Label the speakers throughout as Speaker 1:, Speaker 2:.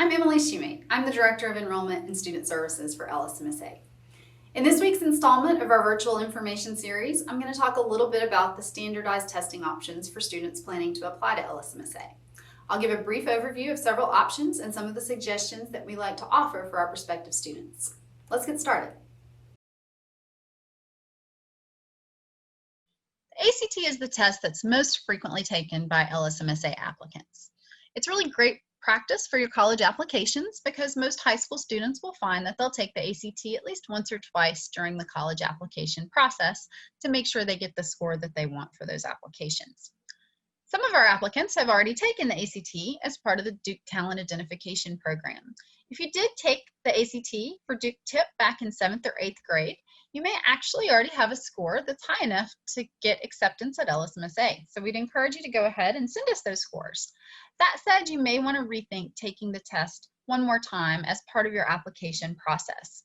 Speaker 1: I'm Emily Shoemate. I'm the Director of Enrollment and Student Services for LSMSA. In this week's installment of our virtual information series, I'm going to talk a little bit about the standardized testing options for students planning to apply to LSMSA. I'll give a brief overview of several options and some of the suggestions that we like to offer for our prospective students. Let's get started.
Speaker 2: The ACT is the test that's most frequently taken by LSMSA applicants. It's really great practice for your college applications because most high school students will find that they'll take the ACT at least once or twice during the college application process to make sure they get the score that they want for those applications. Some of our applicants have already taken the ACT as part of the Duke Talent Identification Program. If you did take the ACT for Duke TIP back in 7th or 8th grade, you may actually already have a score that's high enough to get acceptance at LSMSA. So we'd encourage you to go ahead and send us those scores. That said, you may want to rethink taking the test one more time as part of your application process.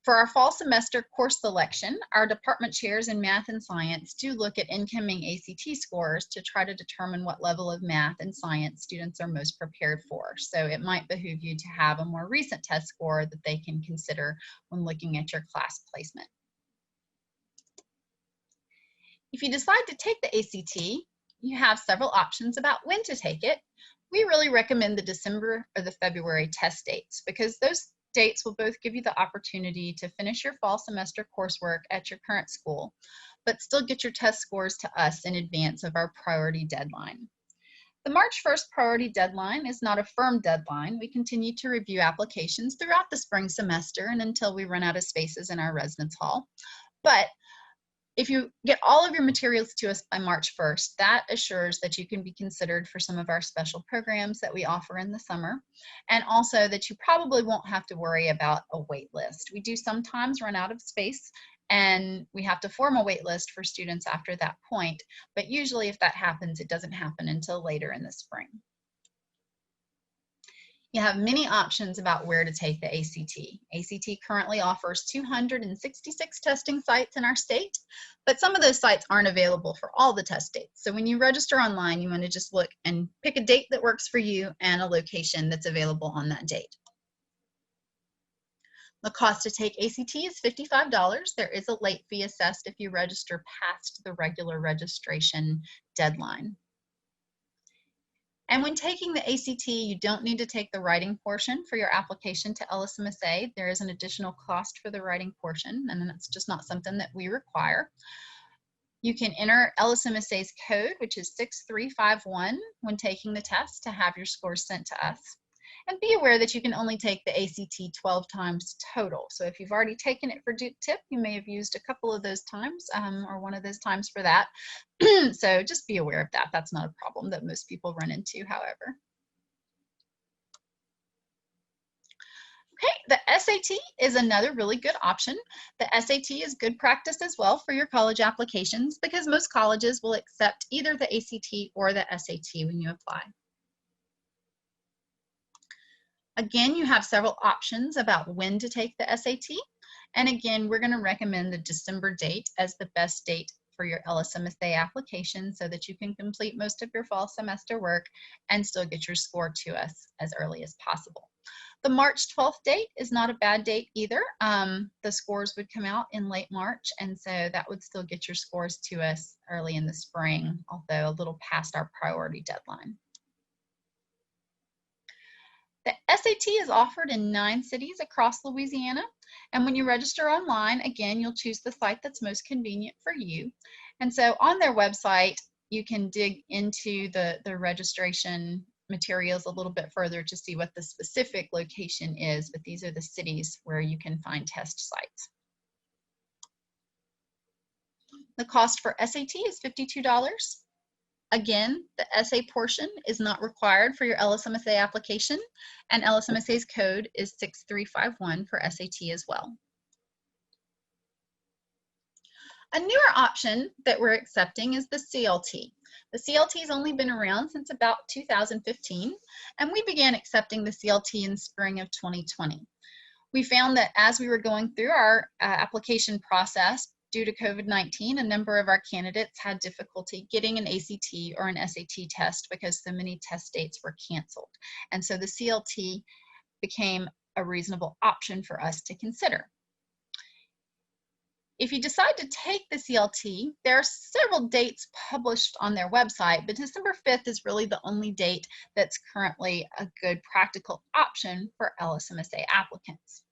Speaker 2: For our fall semester course selection, our department chairs in math and science do look at incoming ACT scores to try to determine what level of math and science students are most prepared for. So it might behoove you to have a more recent test score that they can consider when looking at your class placement. If you decide to take the ACT, you have several options about when to take it. We really recommend the December or the February test dates because those dates will both give you the opportunity to finish your fall semester coursework at your current school, but still get your test scores to us in advance of our priority deadline. The March 1st priority deadline is not a firm deadline. We continue to review applications throughout the spring semester and until we run out of spaces in our residence hall. But if you get all of your materials to us by March 1st, that assures that you can be considered for some of our special programs that we offer in the summer, and also that you probably won't have to worry about a wait list. We do sometimes run out of space and we have to form a wait list for students after that point, but usually if that happens, it doesn't happen until later in the spring. You have many options about where to take the ACT. ACT currently offers 266 testing sites in our state, but some of those sites aren't available for all the test dates. So when you register online, you want to just look and pick a date that works for you and a location that's available on that date. The cost to take ACT is $55. There is a late fee assessed if you register past the regular registration deadline. And when taking the ACT, you don't need to take the writing portion for your application to LSMSA. There is an additional cost for the writing portion, and that's just not something that we require. You can enter LSMSA's code, which is 6351, when taking the test to have your scores sent to us. And be aware that you can only take the ACT 12 times total. So if you've already taken it for Duke TIP, you may have used a couple of those times or one of those times for that. So just be aware of that. That's not a problem that most people run into, however. Okay, the SAT is another really good option. The SAT is good practice as well for your college applications because most colleges will accept either the ACT or the SAT when you apply. Again, you have several options about when to take the SAT. And again, we're going to recommend the December date as the best date for your LSMSA application so that you can complete most of your fall semester work and still get your score to us as early as possible. The March 12th date is not a bad date either. The scores would come out in late March, and so that would still get your scores to us early in the spring, although a little past our priority deadline. The SAT is offered in 9 cities across Louisiana, and when you register online, again, you'll choose the site that's most convenient for you. And so on their website, you can dig into the registration materials a little bit further to see what the specific location is, but these are the cities where you can find test sites. The cost for SAT is $52. Again, the essay portion is not required for your LSMSA application, and LSMSA's code is 6351 for SAT as well. A newer option that we're accepting is the CLT. The CLT has only been around since about 2015, and we began accepting the CLT in spring of 2020. We found that as we were going through our application process, due to COVID-19, a number of our candidates had difficulty getting an ACT or an SAT test because so many test dates were canceled. And so the CLT became a reasonable option for us to consider. If you decide to take the CLT, there are several dates published on their website, but December 5th is really the only date that's currently a good practical option for LSMSA applicants.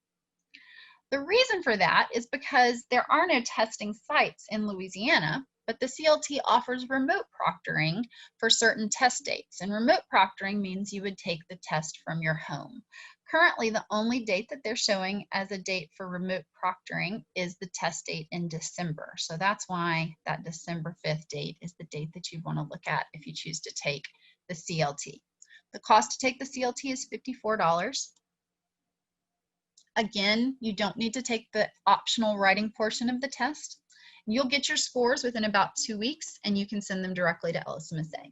Speaker 2: The reason for that is because there are no testing sites in Louisiana, but the CLT offers remote proctoring for certain test dates, and remote proctoring means you would take the test from your home. Currently, the only date that they're showing as a date for remote proctoring is the test date in December. So that's why that December 5th date is the date that you'd want to look at if you choose to take the CLT. The cost to take the CLT is $54. Again, you don't need to take the optional writing portion of the test. You'll get your scores within about 2 weeks, and you can send them directly to LSMSA.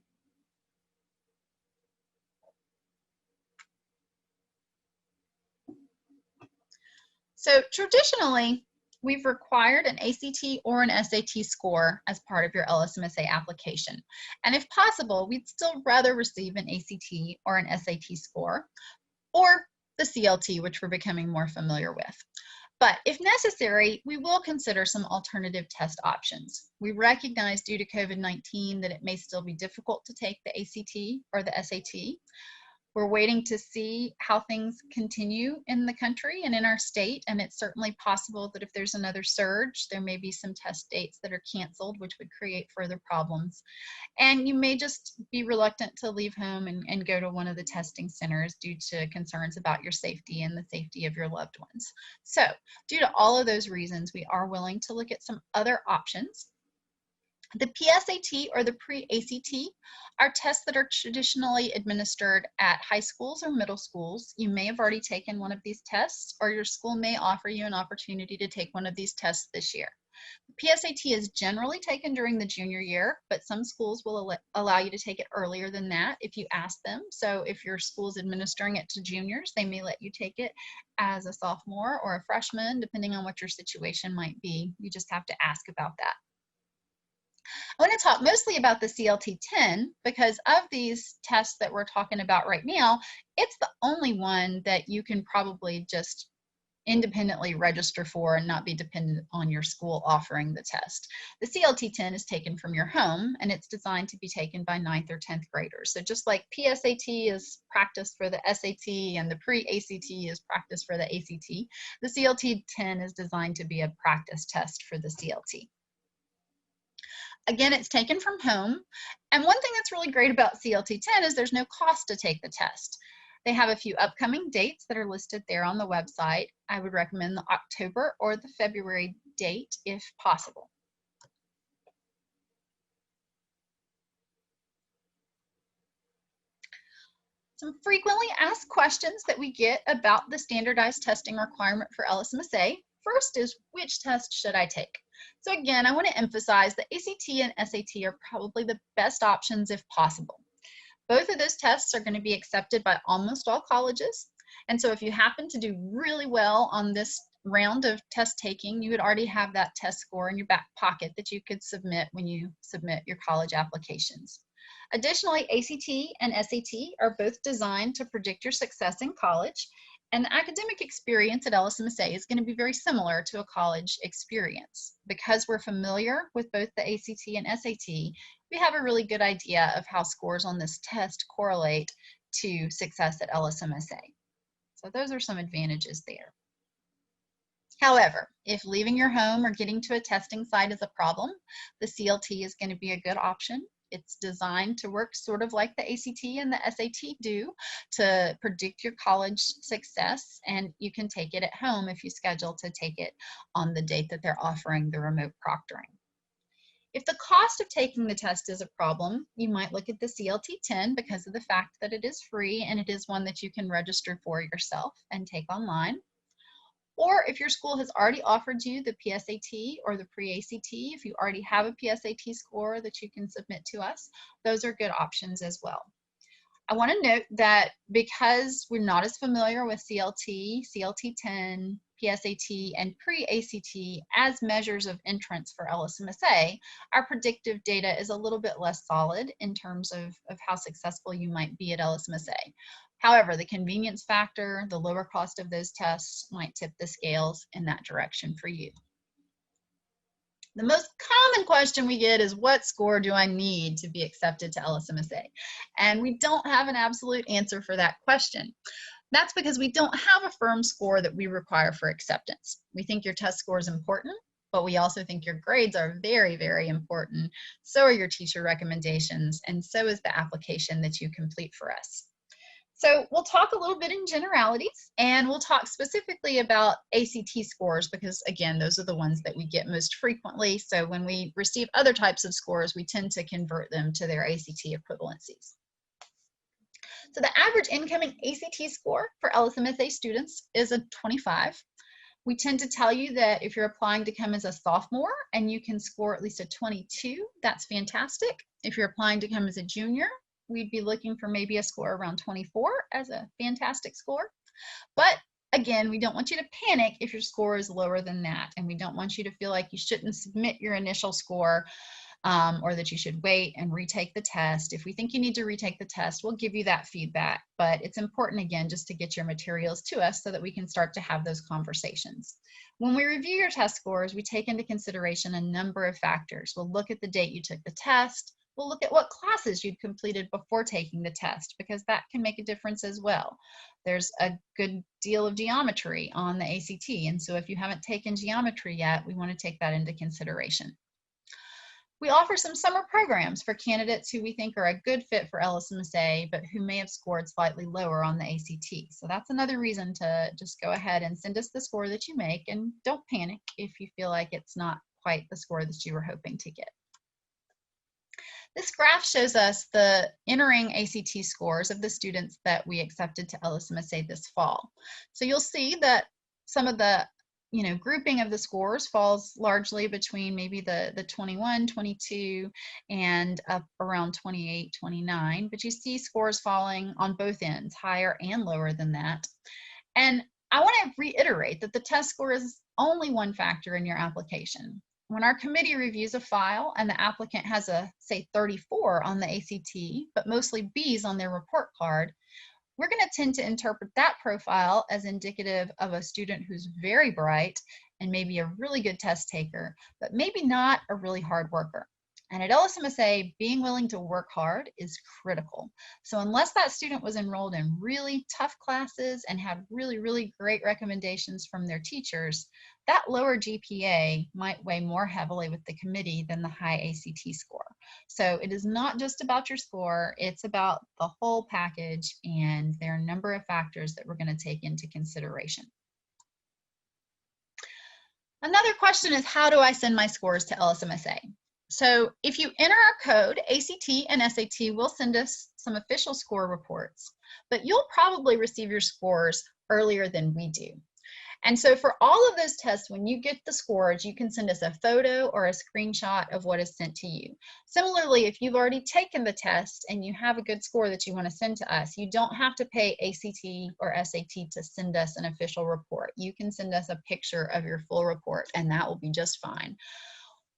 Speaker 2: So traditionally, we've required an ACT or an SAT score as part of your LSMSA application. And if possible, we'd still rather receive an ACT or an SAT score, or the CLT, which we're becoming more familiar with. But if necessary, we will consider some alternative test options. We recognize due to COVID-19 that it may still be difficult to take the ACT or the SAT. We're waiting to see how things continue in the country and in our state, and it's certainly possible that if there's another surge, there may be some test dates that are canceled, which would create further problems. And you may just be reluctant to leave home and go to one of the testing centers due to concerns about your safety and the safety of your loved ones. So, due to all of those reasons, we are willing to look at some other options. The PSAT or the pre-ACT are tests that are traditionally administered at high schools or middle schools. You may have already taken one of these tests, or your school may offer you an opportunity to take one of these tests this year. The PSAT is generally taken during the junior year, but some schools will allow you to take it earlier than that if you ask them. So if your school is administering it to juniors, they may let you take it as a sophomore or a freshman, depending on what your situation might be. You just have to ask about that. I want to talk mostly about the CLT-10 because of these tests that we're talking about right now, it's the only one that you can probably just independently register for and not be dependent on your school offering the test. The CLT-10 is taken from your home, and it's designed to be taken by 9th or 10th graders. So just like PSAT is practice for the SAT and the pre-ACT is practice for the ACT, the CLT-10 is designed to be a practice test for the CLT. Again, it's taken from home. And one thing that's really great about CLT-10 is there's no cost to take the test. They have a few upcoming dates that are listed there on the website. I would recommend the October or the February date if possible. Some frequently asked questions that we get about the standardized testing requirement for LSMSA. First is, which test should I take? So again, I want to emphasize that ACT and SAT are probably the best options if possible. Both of those tests are going to be accepted by almost all colleges. And so if you happen to do really well on this round of test taking, you would already have that test score in your back pocket that you could submit when you submit your college applications. Additionally, ACT and SAT are both designed to predict your success in college, and the academic experience at LSMSA is going to be very similar to a college experience. Because we're familiar with both the ACT and SAT, we have a really good idea of how scores on this test correlate to success at LSMSA. So those are some advantages there. However, if leaving your home or getting to a testing site is a problem, the CLT is going to be a good option. It's designed to work sort of like the ACT and the SAT do to predict your college success, and you can take it at home if you schedule to take it on the date that they're offering the remote proctoring. If the cost of taking the test is a problem, you might look at the CLT-10 because of the fact that it is free and it is one that you can register for yourself and take online. Or if your school has already offered you the PSAT or the pre-ACT, if you already have a PSAT score that you can submit to us, those are good options as well. I want to note that because we're not as familiar with CLT, CLT-10, PSAT, and pre-ACT as measures of entrance for LSMSA, our predictive data is a little bit less solid in terms of how successful you might be at LSMSA. However, the convenience factor, the lower cost of those tests might tip the scales in that direction for you. The most common question we get is, what score do I need to be accepted to LSMSA? And we don't have an absolute answer for that question. That's because we don't have a firm score that we require for acceptance. We think your test score is important, but we also think your grades are very, very important. So are your teacher recommendations, and so is the application that you complete for us. So we'll talk a little bit in generalities, and we'll talk specifically about ACT scores because, again, those are the ones that we get most frequently. So when we receive other types of scores, we tend to convert them to their ACT equivalencies. So the average incoming ACT score for LSMSA students is a 25. We tend to tell you that if you're applying to come as a sophomore and you can score at least a 22, that's fantastic. If you're applying to come as a junior, we'd be looking for maybe a score around 24 as a fantastic score. But again, we don't want you to panic if your score is lower than that, and we don't want you to feel like you shouldn't submit your initial score or that you should wait and retake the test. If we think you need to retake the test, we'll give you that feedback, but it's important, again, just to get your materials to us so that we can start to have those conversations. When we review your test scores, we take into consideration a number of factors. We'll look at the date you took the test. We'll look at what classes you'd completed before taking the test, because that can make a difference as well. There's a good deal of geometry on the ACT, and so if you haven't taken geometry yet, we want to take that into consideration. We offer some summer programs for candidates who we think are a good fit for LSMSA, but who may have scored slightly lower on the ACT. So that's another reason to just go ahead and send us the score that you make, and don't panic if you feel like it's not quite the score that you were hoping to get. This graph shows us the entering ACT scores of the students that we accepted to LSMSA this fall. So you'll see that some of the grouping of the scores falls largely between maybe the 21, 22, and up around 28, 29. But you see scores falling on both ends, higher and lower than that. And I want to reiterate that the test score is only one factor in your application. When our committee reviews a file and the applicant has a, say, 34 on the ACT, but mostly Bs on their report card, we're going to tend to interpret that profile as indicative of a student who's very bright and maybe a really good test taker, but maybe not a really hard worker. And at LSMSA, being willing to work hard is critical. So unless that student was enrolled in really tough classes and had really, really great recommendations from their teachers, that lower GPA might weigh more heavily with the committee than the high ACT score. So it is not just about your score, it's about the whole package, and there are a number of factors that we're going to take into consideration. Another question is, how do I send my scores to LSMSA? So if you enter our code, ACT and SAT will send us some official score reports, but you'll probably receive your scores earlier than we do. And so for all of those tests, when you get the scores, you can send us a photo or a screenshot of what is sent to you. Similarly, if you've already taken the test and you have a good score that you want to send to us, you don't have to pay ACT or SAT to send us an official report. You can send us a picture of your full report, and that will be just fine.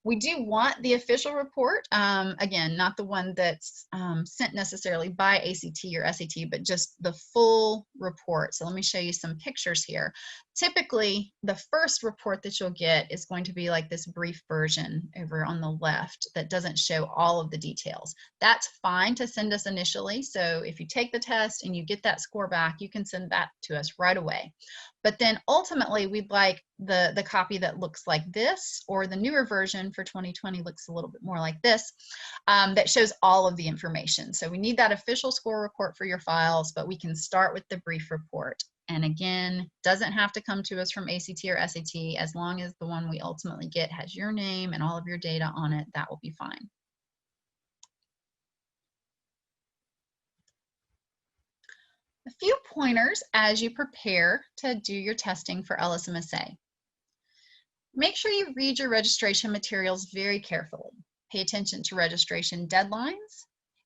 Speaker 2: We do want the official report, again, not the one that's sent necessarily by ACT or SAT, but just the full report. So let me show you some pictures here. Typically, the first report that you'll get is going to be like this brief version over on the left that doesn't show all of the details. That's fine to send us initially. So if you take the test and you get that score back, you can send that to us right away. But then ultimately, we'd like the copy that looks like this, or the newer version for 2020 looks a little bit more like this, that shows all of the information. So we need that official score report for your files, but we can start with the brief report. And again, doesn't have to come to us from ACT or SAT. As long as the one we ultimately get has your name and all of your data on it, that will be fine. A few pointers as you prepare to do your testing for LSMSA. Make sure you read your registration materials very carefully. Pay attention to registration deadlines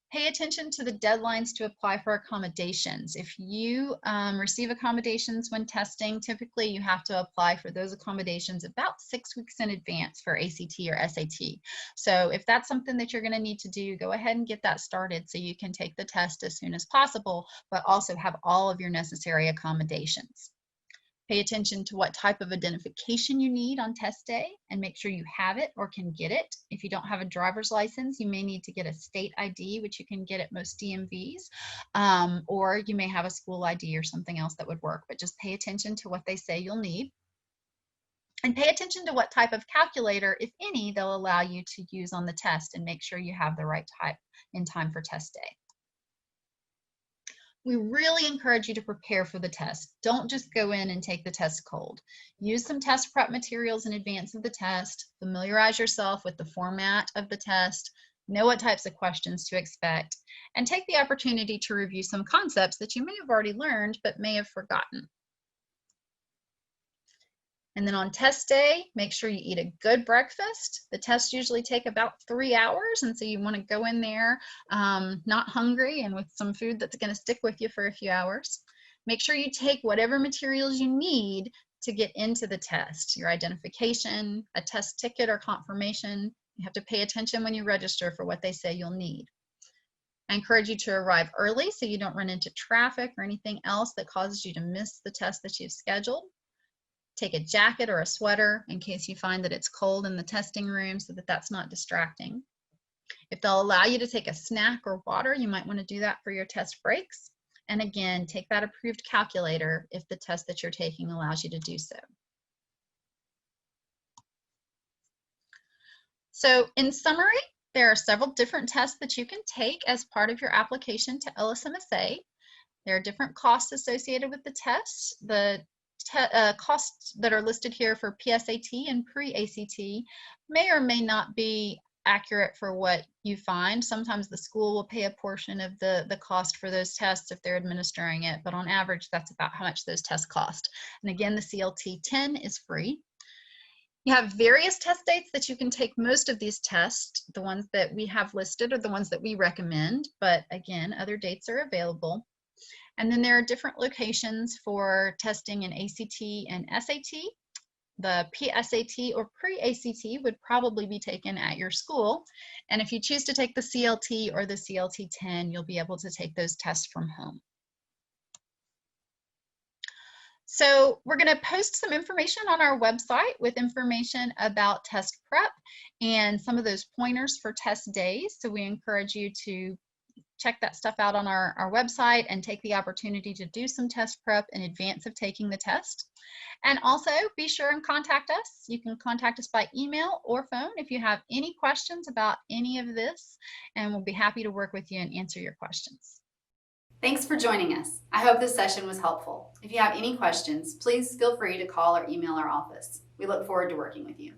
Speaker 2: Pay attention to the deadlines to apply for accommodations. If you receive accommodations when testing, typically you have to apply for those accommodations about 6 weeks in advance for ACT or SAT. So if that's something that you're going to need to do, go ahead and get that started so you can take the test as soon as possible, but also have all of your necessary accommodations. Pay attention to what type of identification you need on test day and make sure you have it or can get it. If you don't have a driver's license, you may need to get a state ID, which you can get at most DMVs, or you may have a school ID or something else that would work, but just pay attention to what they say you'll need. And pay attention to what type of calculator, if any, they'll allow you to use on the test, and make sure you have the right type in time for test day. We really encourage you to prepare for the test. Don't just go in and take the test cold. Use some test prep materials in advance of the test. Familiarize yourself with the format of the test. Know what types of questions to expect. And take the opportunity to review some concepts that you may have already learned but may have forgotten. And then on test day, make sure you eat a good breakfast. The tests usually take about 3 hours, and so you want to go in there not hungry and with some food that's going to stick with you for a few hours. Make sure you take whatever materials you need to get into the test, your identification, a test ticket or confirmation. You have to pay attention when you register for what they say you'll need. I encourage you to arrive early so you don't run into traffic or anything else that causes you to miss the test that you've scheduled. Take a jacket or a sweater in case you find that it's cold in the testing room so that that's not distracting. If they'll allow you to take a snack or water, you might want to do that for your test breaks. And again, take that approved calculator if the test that you're taking allows you to do so. So in summary, there are several different tests that you can take as part of your application to LSMSA. There are different costs associated with the tests. The costs that are listed here for PSAT and pre-ACT may or may not be accurate for what you find. Sometimes the school will pay a portion of the cost for those tests if they're administering it, but on average, that's about how much those tests cost. And again, the CLT 10 is free. You have various test dates that you can take most of these tests. The ones that we have listed are the ones that we recommend, but again, other dates are available. And then there are different locations for testing in ACT and SAT. The PSAT or pre-ACT would probably be taken at your school. And if you choose to take the CLT or the CLT 10, you'll be able to take those tests from home. So we're going to post some information on our website with information about test prep and some of those pointers for test days. So we encourage you to check that stuff out on our website and take the opportunity to do some test prep in advance of taking the test. And also be sure and contact us. You can contact us by email or phone if you have any questions about any of this, and we'll be happy to work with you and answer your questions.
Speaker 1: Thanks for joining us. I hope this session was helpful. If you have any questions, please feel free to call or email our office. We look forward to working with you.